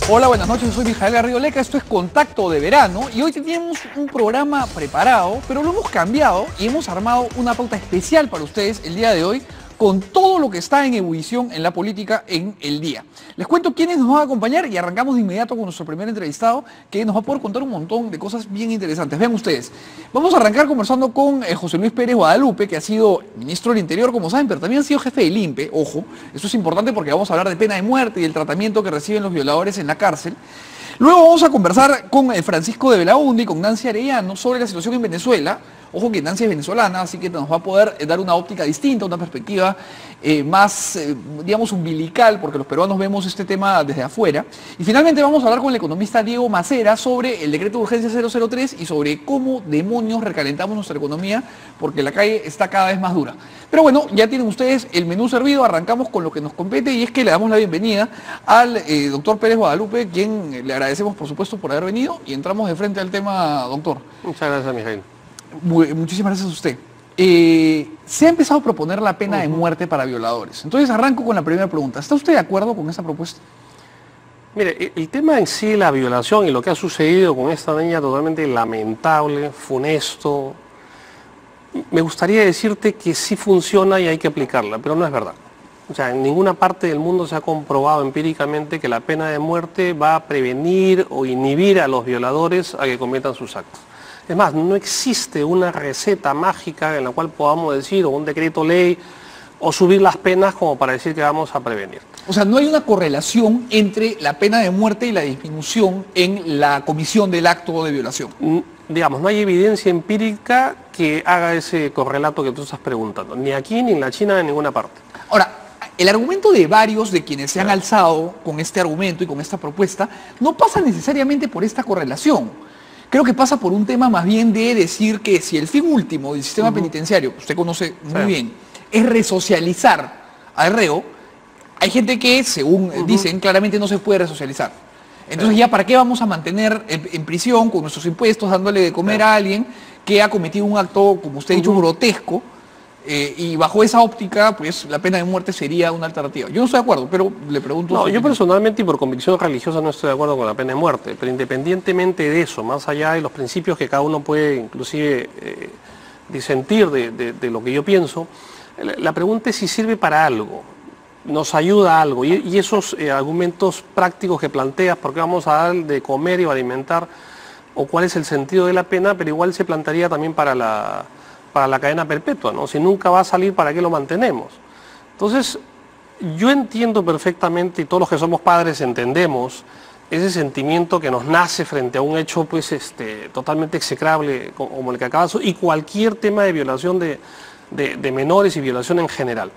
Hola, buenas noches, soy Mijael Garrido Leca, esto es Contacto de Verano y hoy tenemos un programa preparado, pero lo hemos cambiado y hemos armado una pauta especial para ustedes el día de hoy con todo lo que está en ebullición en la política en el día. Les cuento quiénes nos van a acompañar y arrancamos de inmediato con nuestro primer entrevistado que nos va a poder contar un montón de cosas bien interesantes. Vean ustedes, vamos a arrancar conversando con José Luis Pérez Guadalupe, que ha sido ministro del Interior, como saben, pero también ha sido jefe del INPE, ojo, esto es importante porque vamos a hablar de pena de muerte y el tratamiento que reciben los violadores en la cárcel. Luego vamos a conversar con Francisco de Belaunde y con Nancy Arellano sobre la situación en Venezuela. Ojo que Nancy es venezolana, así que nos va a poder dar una óptica distinta, una perspectiva más, digamos, umbilical, porque los peruanos vemos este tema desde afuera. Y finalmente vamos a hablar con el economista Diego Macera sobre el decreto de urgencia 003 y sobre cómo demonios recalentamos nuestra economía, porque la calle está cada vez más dura. Pero bueno, ya tienen ustedes el menú servido, arrancamos con lo que nos compete y es que le damos la bienvenida al doctor Pérez Guadalupe, quien le agradecemos por supuesto por haber venido y entramos de frente al tema, doctor. Muchas gracias, Mijael. Muchísimas gracias a usted. Se ha empezado a proponer la pena de muerte para violadores. Entonces arranco con la primera pregunta. ¿Está usted de acuerdo con esa propuesta? Mire, el tema en sí, la violación y lo que ha sucedido con esta niña totalmente lamentable, funesto, me gustaría decirte que sí funciona y hay que aplicarla, pero no es verdad. O sea, en ninguna parte del mundo se ha comprobado empíricamente que la pena de muerte va a prevenir o inhibir a los violadores a que cometan sus actos. Es más, no existe una receta mágica en la cual podamos decir, o un decreto ley, o subir las penas como para decir que vamos a prevenir. O sea, no hay una correlación entre la pena de muerte y la disminución en la comisión del acto de violación. Digamos, no hay evidencia empírica que haga ese correlato que tú estás preguntando, ni aquí, ni en la China, ni en ninguna parte. Ahora, el argumento de varios de quienes se han alzado con este argumento y con esta propuesta no pasa necesariamente por esta correlación. Creo que pasa por un tema más bien de decir que si el fin último del sistema penitenciario, que usted conoce muy bien, es resocializar al reo, hay gente que, según dicen, claramente no se puede resocializar. Entonces ya, ¿para qué vamos a mantener en prisión con nuestros impuestos dándole de comer a alguien que ha cometido un acto, como usted ha dicho, grotesco? Y bajo esa óptica, pues la pena de muerte sería una alternativa. Yo no estoy de acuerdo, pero le pregunto... No, yo personalmente y por convicción religiosa no estoy de acuerdo con la pena de muerte, pero independientemente de eso, más allá de los principios que cada uno puede inclusive disentir de lo que yo pienso, la pregunta es si sirve para algo, nos ayuda a algo, y esos argumentos prácticos que planteas, ¿por qué vamos a dar de comer y alimentar? O cuál es el sentido de la pena, pero igual se plantearía también para la cadena perpetua, ¿no? Si nunca va a salir, ¿para qué lo mantenemos? Entonces, yo entiendo perfectamente, y todos los que somos padres entendemos, ese sentimiento que nos nace frente a un hecho pues, totalmente execrable como el que acaba de suceder, y cualquier tema de violación de menores y violación en general.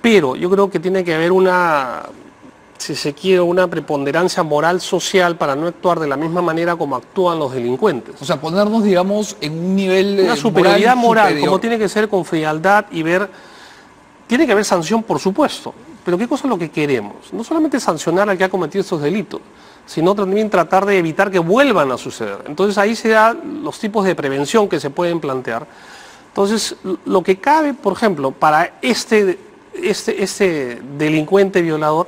Pero yo creo que tiene que haber una, si se quiere, una preponderancia moral social para no actuar de la misma manera como actúan los delincuentes. O sea, ponernos, digamos, en un nivel una superioridad moral, superior. Como tiene que ser con frialdad y ver, tiene que haber sanción, por supuesto, pero ¿qué cosa es lo que queremos? No solamente sancionar al que ha cometido estos delitos, sino también tratar de evitar que vuelvan a suceder. Entonces ahí se dan los tipos de prevención que se pueden plantear. Entonces, lo que cabe, por ejemplo, para este delincuente violador,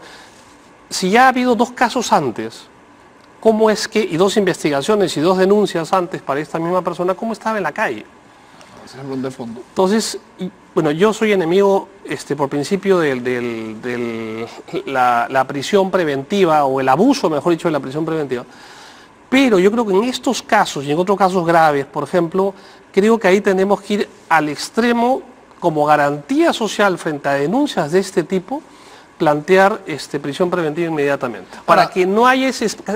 si ya ha habido 2 casos antes, ¿cómo es que, y 2 investigaciones y 2 denuncias antes para esta misma persona, cómo estaba en la calle? De fondo. Entonces, bueno, yo soy enemigo por principio de la prisión preventiva, o el abuso, mejor dicho, de la prisión preventiva. Pero yo creo que en estos casos y en otros casos graves, por ejemplo, creo que ahí tenemos que ir al extremo como garantía social frente a denuncias de este tipo, plantear prisión preventiva inmediatamente. Para que no haya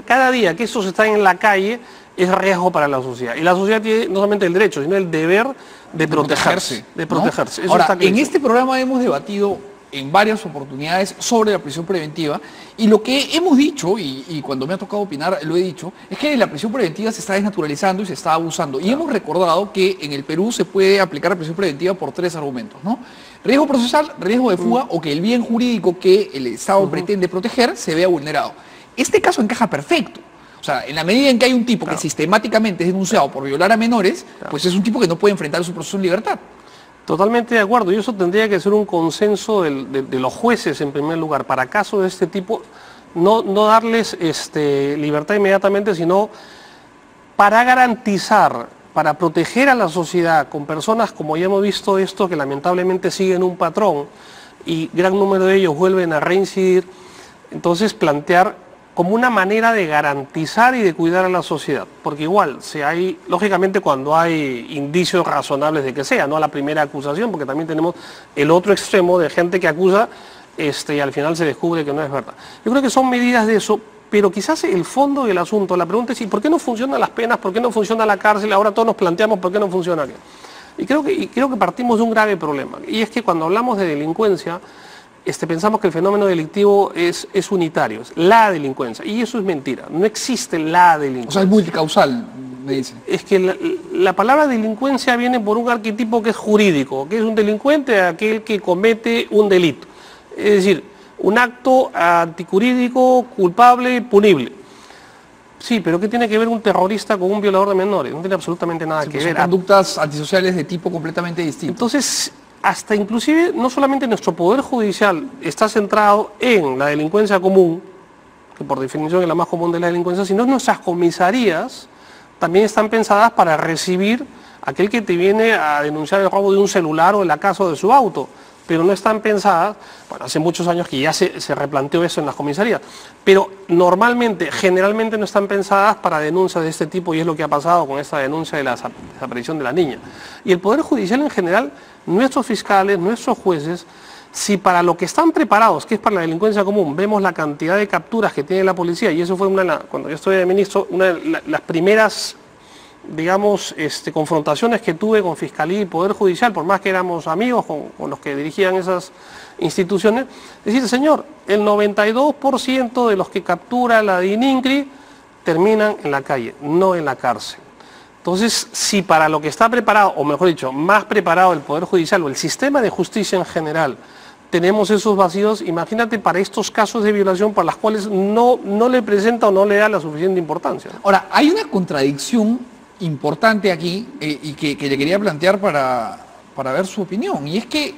cada día que estos están en la calle, es riesgo para la sociedad. Y la sociedad tiene no solamente el derecho, sino el deber de protegerse. ¿No? Eso ahora, está en este programa hemos debatido en varias oportunidades sobre la prisión preventiva y lo que hemos dicho, y cuando me ha tocado opinar lo he dicho, es que la prisión preventiva se está desnaturalizando y se está abusando. Y hemos recordado que en el Perú se puede aplicar la prisión preventiva por 3 argumentos, ¿no? Riesgo procesal, riesgo de fuga o que el bien jurídico que el Estado pretende proteger se vea vulnerado. Este caso encaja perfecto. O sea, en la medida en que hay un tipo que sistemáticamente es denunciado por violar a menores, pues es un tipo que no puede enfrentar su proceso en libertad. Totalmente de acuerdo, y eso tendría que ser un consenso de los jueces en primer lugar. Para casos de este tipo, no darles libertad inmediatamente, sino para garantizar, para proteger a la sociedad con personas, como ya hemos visto esto, que lamentablemente siguen un patrón y gran número de ellos vuelven a reincidir. Entonces plantear como una manera de garantizar y de cuidar a la sociedad, porque igual, lógicamente cuando hay indicios razonables de que sea, no a la primera acusación, porque también tenemos el otro extremo de gente que acusa y al final se descubre que no es verdad. Yo creo que son medidas de eso, pero quizás el fondo del asunto, la pregunta es, ¿y por qué no funcionan las penas? ¿Por qué no funciona la cárcel? Ahora todos nos planteamos por qué no funciona aquello. Y creo que partimos de un grave problema, y es que cuando hablamos de delincuencia, pensamos que el fenómeno delictivo es unitario, es la delincuencia, y eso es mentira, no existe la delincuencia. O sea, es multicausal, me dice. Es que la palabra delincuencia viene por un arquetipo que es jurídico, que es un delincuente aquel que comete un delito, es decir, un acto antijurídico, culpable, punible. Sí, pero ¿qué tiene que ver un terrorista con un violador de menores? No tiene absolutamente nada que ver. Son conductas antisociales de tipo completamente distinto. Entonces, hasta inclusive, no solamente nuestro Poder Judicial está centrado en la delincuencia común, que por definición es la más común de la delincuencia, sino nuestras comisarías también están pensadas para recibir a aquel que te viene a denunciar el robo de un celular o el acaso de su auto, pero no están pensadas, bueno, hace muchos años que ya se replanteó eso en las comisarías, pero normalmente, generalmente no están pensadas para denuncias de este tipo, y es lo que ha pasado con esta denuncia de la desaparición de la niña. Y el Poder Judicial en general, nuestros fiscales, nuestros jueces, si para lo que están preparados, que es para la delincuencia común, vemos la cantidad de capturas que tiene la policía, y eso fue cuando yo estuve de ministro, una de las primeras, digamos, confrontaciones que tuve con Fiscalía y Poder Judicial, por más que éramos amigos con los que dirigían esas instituciones, decir, señor, el 92% de los que captura la DININCRI terminan en la calle, no en la cárcel. Entonces, si para lo que está preparado, o mejor dicho, más preparado el Poder Judicial o el sistema de justicia en general, tenemos esos vacíos, imagínate para estos casos de violación para los cuales no le presenta o no le da la suficiente importancia. Ahora, hay una contradicción importante aquí y que le quería plantear para ver su opinión, y es que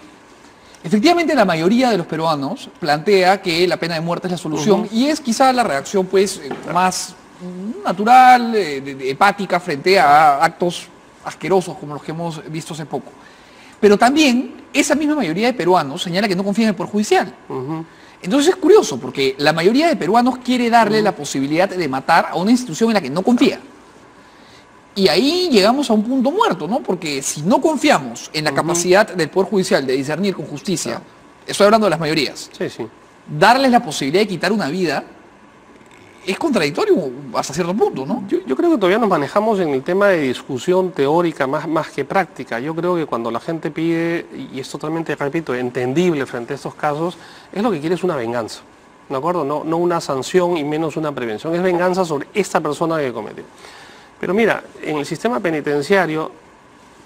efectivamente la mayoría de los peruanos plantea que la pena de muerte es la solución, y es quizá la reacción pues más natural, hepática frente a actos asquerosos como los que hemos visto hace poco. Pero también esa misma mayoría de peruanos señala que no confía en el Poder Judicial. Entonces es curioso porque la mayoría de peruanos quiere darle la posibilidad de matar a una institución en la que no confía. Y ahí llegamos a un punto muerto, ¿no? Porque si no confiamos en la capacidad del Poder Judicial de discernir con justicia, estoy hablando de las mayorías, darles la posibilidad de quitar una vida es contradictorio hasta cierto punto, ¿no? Yo creo que todavía nos manejamos en el tema de discusión teórica más que práctica. Yo creo que cuando la gente pide, y es totalmente, repito, entendible frente a estos casos, es lo que quiere es una venganza, ¿de acuerdo? No una sanción y menos una prevención, es venganza sobre esta persona que cometió. Pero mira, en el sistema penitenciario,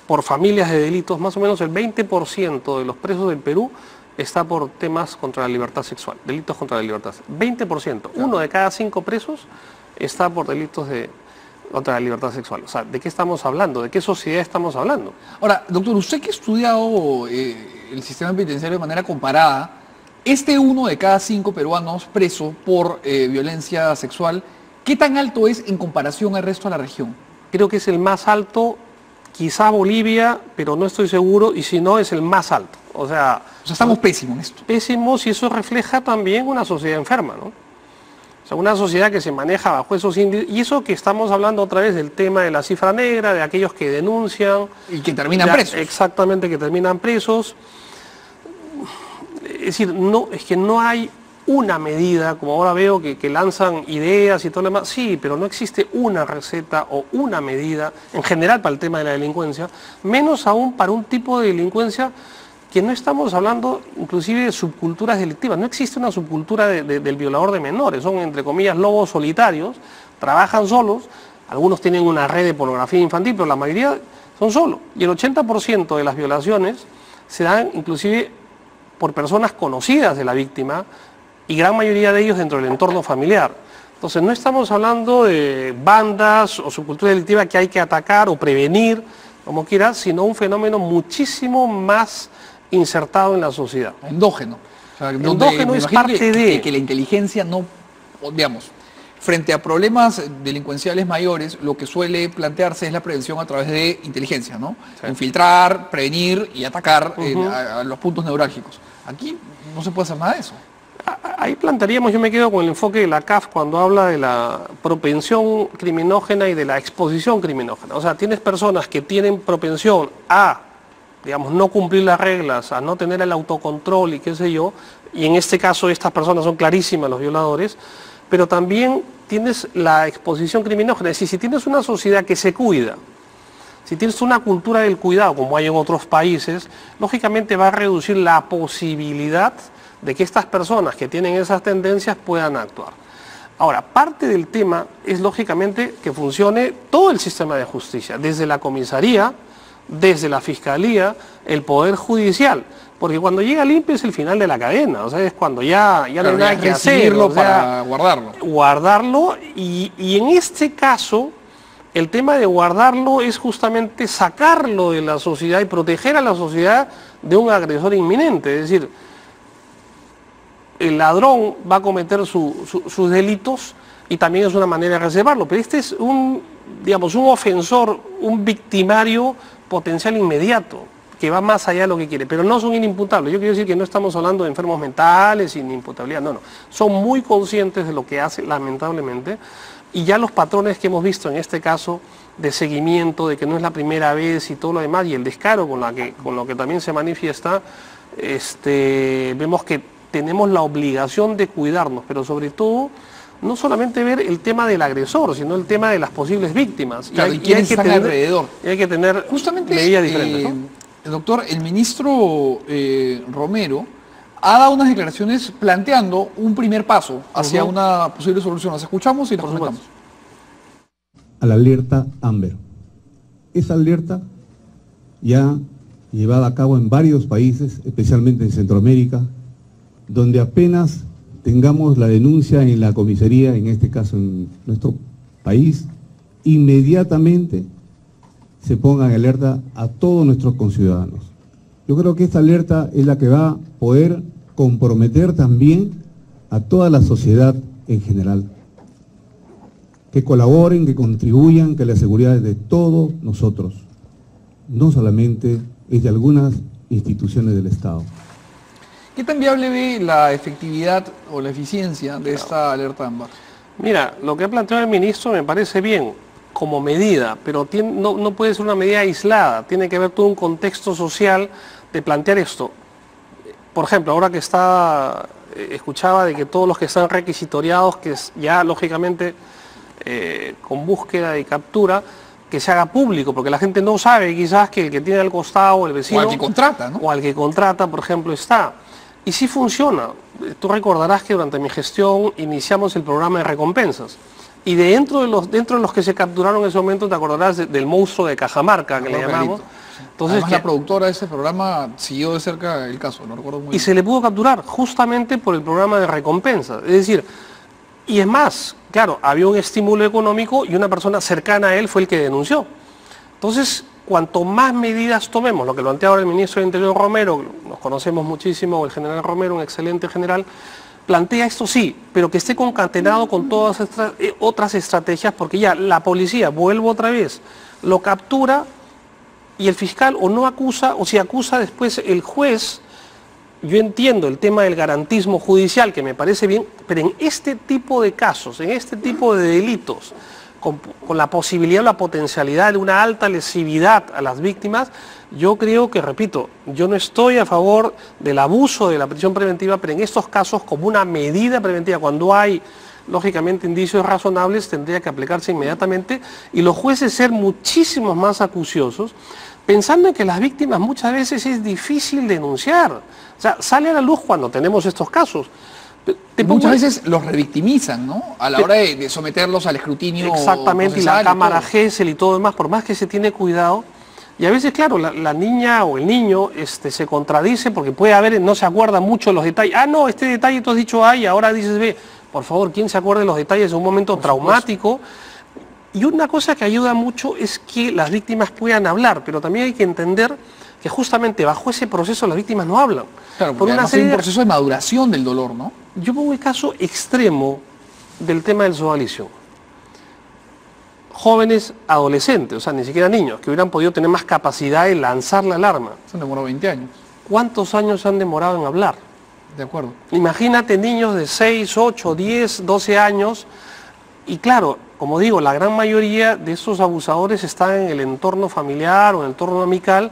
por familias de delitos, más o menos el 20% de los presos del Perú está por temas contra la libertad sexual, delitos contra la libertad sexual. 20%, uno de cada 5 presos está por delitos contra la libertad sexual. O sea, ¿de qué estamos hablando? ¿De qué sociedad estamos hablando? Ahora, doctor, usted que ha estudiado el sistema penitenciario de manera comparada, uno de cada 5 peruanos preso por violencia sexual, ¿qué tan alto es en comparación al resto de la región? Creo que es el más alto, quizá Bolivia, pero no estoy seguro, y si no es el más alto. O sea, estamos pésimos en esto. Pésimos, y eso refleja también una sociedad enferma, ¿no? O sea, una sociedad que se maneja bajo esos índices, y eso que estamos hablando otra vez del tema de la cifra negra, de aquellos que denuncian. Y que terminan presos. Exactamente, que terminan presos. Es decir, es que no hay una medida, como ahora veo que lanzan ideas y todo lo demás, sí, pero no existe una receta o una medida, en general para el tema de la delincuencia, menos aún para un tipo de delincuencia que no estamos hablando inclusive de subculturas delictivas. No existe una subcultura del violador de menores, son entre comillas lobos solitarios, trabajan solos, algunos tienen una red de pornografía infantil, pero la mayoría son solos. Y el 80% de las violaciones se dan inclusive por personas conocidas de la víctima, y gran mayoría de ellos dentro del entorno familiar. Entonces no estamos hablando de bandas o subcultura delictiva que hay que atacar o prevenir, como quiera, sino un fenómeno muchísimo más insertado en la sociedad. Endógeno. O sea, endógeno es parte de... Que la inteligencia no digamos, frente a problemas delincuenciales mayores, lo que suele plantearse es la prevención a través de inteligencia, ¿no? Sí. Infiltrar, prevenir y atacar a los puntos neurálgicos. Aquí no se puede hacer nada de eso. Ahí plantearíamos, yo me quedo con el enfoque de la CAF cuando habla de la propensión criminógena y de la exposición criminógena. O sea, tienes personas que tienen propensión a, digamos, no cumplir las reglas, a no tener el autocontrol y qué sé yo, y en este caso estas personas son clarísimas, los violadores, pero también tienes la exposición criminógena. Es decir, si tienes una sociedad que se cuida, si tienes una cultura del cuidado, como hay en otros países, lógicamente va a reducir la posibilidad de que estas personas que tienen esas tendencias puedan actuar. Ahora, parte del tema es lógicamente que funcione todo el sistema de justicia, desde la comisaría, desde la fiscalía, el poder judicial. Porque cuando llega el INPE es el final de la cadena, o sea, es cuando ya no hay nada que hacer. O sea, para guardarlo. Guardarlo, y en este caso, el tema de guardarlo es justamente sacarlo de la sociedad y proteger a la sociedad de un agresor inminente. Es decir, el ladrón va a cometer sus delitos y también es una manera de reservarlo, pero este es un ofensor, un victimario potencial inmediato, que va más allá de lo que quiere, pero no son inimputables. Yo quiero decir que no estamos hablando de enfermos mentales, sin imputabilidad, no. Son muy conscientes de lo que hacen, lamentablemente, y ya los patrones que hemos visto en este caso de seguimiento, de que no es la primera vez y todo lo demás, y el descaro con lo que también se manifiesta, vemos que tenemos la obligación de cuidarnos, pero sobre todo, no solamente ver el tema del agresor, sino el tema de las posibles víctimas. Claro, y hay que tener alrededor. Y hay que tener justamente medidas diferentes, ¿no? Doctor, el ministro Romero ha dado unas declaraciones planteando un primer paso hacia una posible solución. Las escuchamos y las comentamos. A la alerta Amber. Esa alerta ya llevada a cabo en varios países, especialmente en Centroamérica, donde apenas tengamos la denuncia en la comisaría, en este caso en nuestro país, inmediatamente se ponga en alerta a todos nuestros conciudadanos. Yo creo que esta alerta es la que va a poder comprometer también a toda la sociedad en general. Que colaboren, que contribuyan, que la seguridad es de todos nosotros, no solamente es de algunas instituciones del Estado. ¿Qué tan viable ve la efectividad o la eficiencia de esta alerta Amber? Mira, lo que ha planteado el ministro me parece bien como medida, pero no puede ser una medida aislada, tiene que haber todo un contexto social de plantear esto. Por ejemplo, ahora que escuchaba de que todos los que están requisitoriados, que ya lógicamente con búsqueda y captura, que se haga público, porque la gente no sabe quizás que el que tiene al costado, el vecino, o al que contrata, ¿no? O al que contrata, por ejemplo, está. Y sí funciona. Tú recordarás que durante mi gestión iniciamos el programa de recompensas. Y dentro de los que se capturaron en ese momento, te acordarás del monstruo de Cajamarca, que le llamamos. Entonces, además, la productora de ese programa siguió de cerca el caso, no recuerdo muy bien. Y se le pudo capturar justamente por el programa de recompensas. Es decir, y es más, claro, había un estímulo económico y una persona cercana a él fue el que denunció. Entonces, cuanto más medidas tomemos, lo que plantea ahora el ministro de Interior Romero, nos conocemos muchísimo, el general Romero, un excelente general, plantea esto sí, pero que esté concatenado con todas estas otras estrategias, porque ya la policía, vuelvo otra vez, lo captura y el fiscal o no acusa, o si acusa después el juez. Yo entiendo el tema del garantismo judicial, que me parece bien, pero en este tipo de casos, en este tipo de delitos, con la posibilidad o la potencialidad de una alta lesividad a las víctimas, yo creo que, repito, yo no estoy a favor del abuso de la prisión preventiva, pero en estos casos, como una medida preventiva, cuando hay, lógicamente, indicios razonables, tendría que aplicarse inmediatamente y los jueces ser muchísimos más acuciosos, pensando en que las víctimas muchas veces es difícil denunciar. O sea, sale a la luz cuando tenemos estos casos. Muchas veces los revictimizan, ¿no? A la hora de someterlos al escrutinio. Exactamente, y la cámara Gesell y todo demás, por más que se tiene cuidado. Y a veces, claro, la niña o el niño se contradice porque puede haber, no se acuerda mucho de los detalles. Ah, no, este detalle tú has dicho A y ahora dices B. Por favor, ¿quién se acuerda de los detalles de un momento traumático? Y una cosa que ayuda mucho es que las víctimas puedan hablar, pero también hay que entender que justamente bajo ese proceso las víctimas no hablan. Claro, porque hay un proceso de maduración del dolor, ¿no? Yo pongo el caso extremo del tema del sodalicio. Jóvenes adolescentes, o sea, ni siquiera niños, que hubieran podido tener más capacidad de lanzar la alarma. Se demoró 20 años. ¿Cuántos años han demorado en hablar? De acuerdo. Imagínate niños de 6, 8, 10, 12 años, y claro, como digo, la gran mayoría de esos abusadores están en el entorno familiar o en el entorno amical.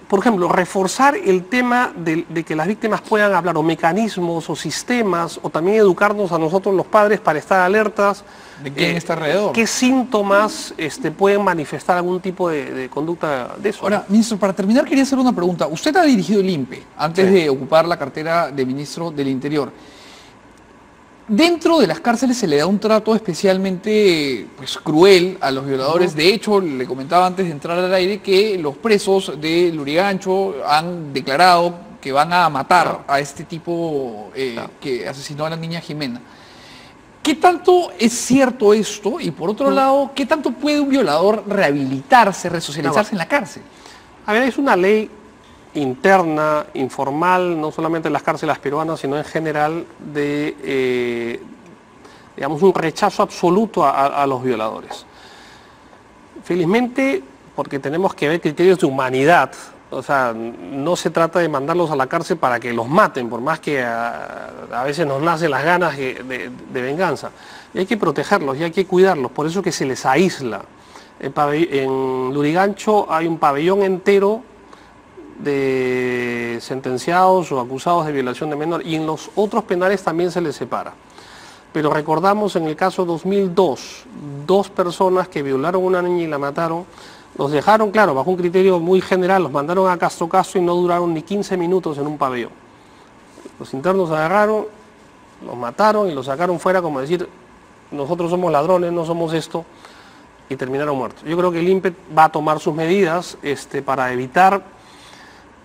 Por ejemplo, reforzar el tema de que las víctimas puedan hablar, o mecanismos, o sistemas, o también educarnos a nosotros los padres para estar alertas. ¿De quién está alrededor? ¿Qué síntomas pueden manifestar algún tipo de conducta de eso? Ahora, ministro, para terminar quería hacer una pregunta. Usted ha dirigido el INPE antes de ocupar la cartera de ministro del Interior. Dentro de las cárceles se le da un trato especialmente cruel a los violadores. De hecho, le comentaba antes de entrar al aire que los presos de Lurigancho han declarado que van a matar a este tipo que asesinó a la niña Jimena. ¿Qué tanto es cierto esto? Y por otro lado, ¿qué tanto puede un violador rehabilitarse, resocializarse en la cárcel? A ver, es una ley interna, informal, no solamente en las cárceles peruanas, sino en general, de, digamos, un rechazo absoluto a los violadores. Felizmente, porque tenemos que ver criterios de humanidad, o sea, no se trata de mandarlos a la cárcel para que los maten, por más que a veces nos nacen las ganas de venganza. Y hay que protegerlos y hay que cuidarlos, por eso que se les aísla. En Lurigancho hay un pabellón entero de sentenciados o acusados de violación de menor, y en los otros penales también se les separa. Pero recordamos en el caso 2002, 2 personas que violaron a una niña y la mataron, los dejaron, claro, bajo un criterio muy general, los mandaron a Castro Castro y no duraron ni 15 minutos en un pabellón. Los internos agarraron, los mataron y los sacaron fuera, como decir, nosotros somos ladrones, no somos esto, y terminaron muertos. Yo creo que el INPE va a tomar sus medidas para evitar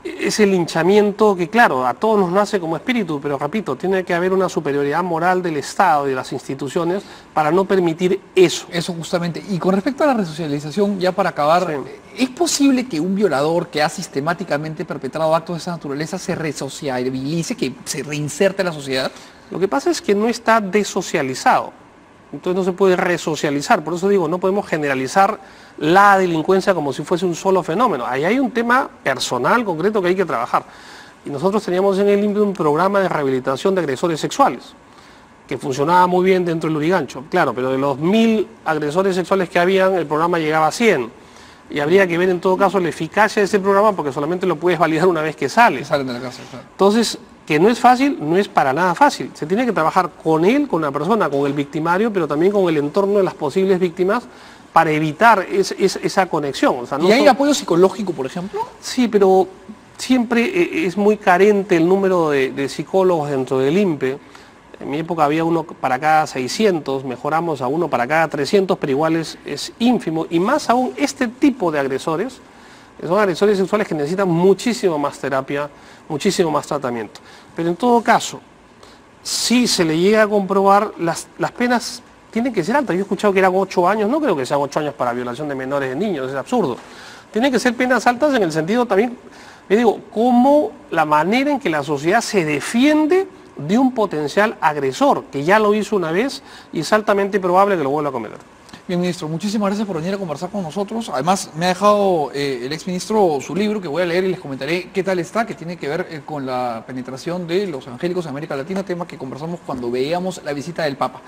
ese linchamiento que, claro, a todos nos nace como espíritu, pero repito, tiene que haber una superioridad moral del Estado y de las instituciones para no permitir eso. Eso justamente. Y con respecto a la resocialización, ya para acabar, ¿es posible que un violador que ha sistemáticamente perpetrado actos de esa naturaleza se resocialice, que se reinserte en la sociedad? Lo que pasa es que no está desocializado, entonces no se puede resocializar. Por eso digo, no podemos generalizar la delincuencia como si fuese un solo fenómeno. Ahí hay un tema personal, concreto, que hay que trabajar. Y nosotros teníamos en el INPE un programa de rehabilitación de agresores sexuales, que funcionaba muy bien dentro del Lurigancho. Claro, pero de los 1000 agresores sexuales que habían, el programa llegaba a 100. Y habría que ver en todo caso la eficacia de ese programa, porque solamente lo puedes validar una vez que sale. Salen de la cárcel, claro. Entonces, que no es fácil, no es para nada fácil. Se tiene que trabajar con él, con la persona, con el victimario, pero también con el entorno de las posibles víctimas, para evitar esa conexión. O sea, no ¿Y hay apoyo psicológico, por ejemplo? Sí, pero siempre es muy carente el número de psicólogos dentro del INPE. En mi época había uno para cada 600, mejoramos a uno para cada 300, pero igual es ínfimo. Y más aún, este tipo de agresores, que son agresores sexuales que necesitan muchísimo más terapia, muchísimo más tratamiento. Pero en todo caso, si se le llega a comprobar, las penas tienen que ser altas. Yo he escuchado que eran 8 años, no creo que sean 8 años para violación de menores de niños, es absurdo. Tienen que ser penas altas en el sentido también, le digo, como la manera en que la sociedad se defiende de un potencial agresor, que ya lo hizo una vez y es altamente probable que lo vuelva a cometer. Bien, ministro, muchísimas gracias por venir a conversar con nosotros. Además, me ha dejado el exministro su libro, que voy a leer y les comentaré qué tal está, que tiene que ver con la penetración de los evangélicos en América Latina, tema que conversamos cuando veíamos la visita del Papa.